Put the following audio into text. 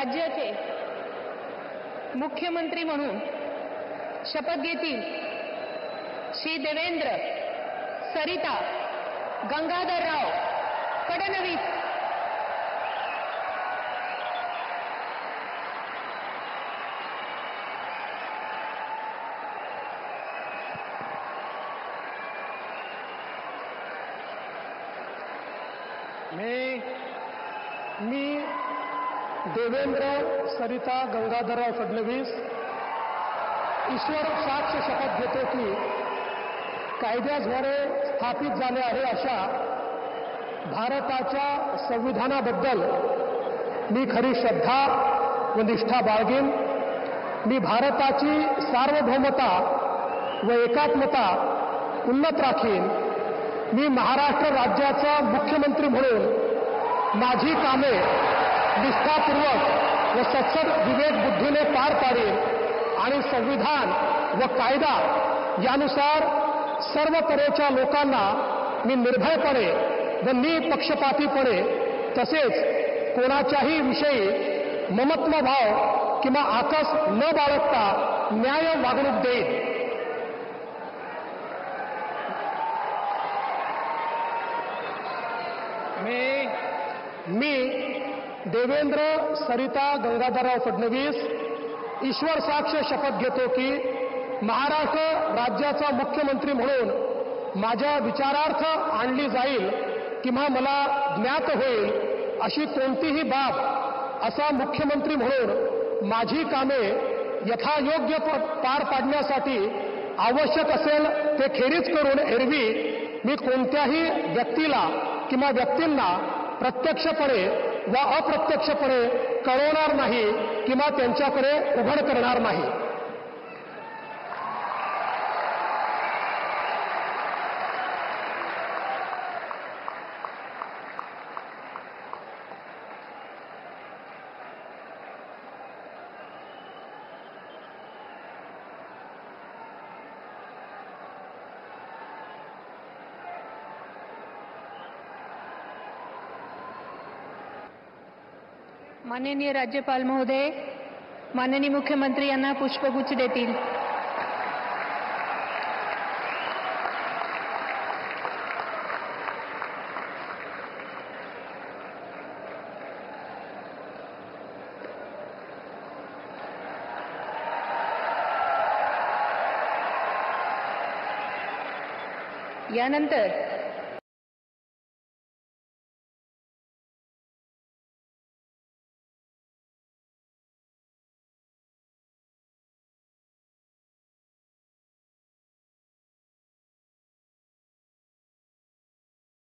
राज्याचे मुख्यमंत्री म्हणून शपथ घेतील श्री देवेंद्र सरिता गंगाधरराव फडणवीस। मी देवेंद्र सरिता गंगाधरराव फडणवीस ईश्वर साक्ष शपथ घेतो की कायद्याद्वारे स्थापित झाले आहे अशा भारताच्या संविधानाबद्दल मी खरी श्रद्धा व निष्ठा बाळगेन। मी भारताची सार्वभौमता व एकात्मता उन्नत राखीन। मी महाराष्ट्र राज्याचा मुख्यमंत्री म्हणून माझी कामे निष्ठापूर्वक व सत्सद विवेक बुद्धीने पार पाडेन आणि संविधान व कायदा यानुसार सर्व तऱ्हेच्या लोकांना मी निर्भयपणे व निपक्षपातीपणे तसेच कोणाच्याही विषयी ममत्वभाव किंवा आकस न बाळगता न्याय वागणूक देईन। मी देवेंद्र सरिता गंगाधरराव फडणवीस ईश्वर साक्ष शपथ घेतो की महाराष्ट्र राज्याचा मुख्यमंत्री म्हणून माझ्या विचारार्थ आणली जाईल किंवा मला ज्ञात होईल अशी कोणतीही बाब असा मुख्यमंत्री म्हणून माझी कामे यथायोग्य पार पाडण्यासाठी आवश्यक असेल ते खेरीज करून एरवी मी कोणत्याही व्यक्तीला किंवा व्यक्तींना प्रत्यक्षपणे व अप्रत्यक्षपणे कळवणार नाही किंवा त्यांच्याकडे उघड करणार नाही। माननीय राज्यपाल महोदय माननीय मुख्यमंत्री यांना पुष्पगुच्छ देतील। यानंतर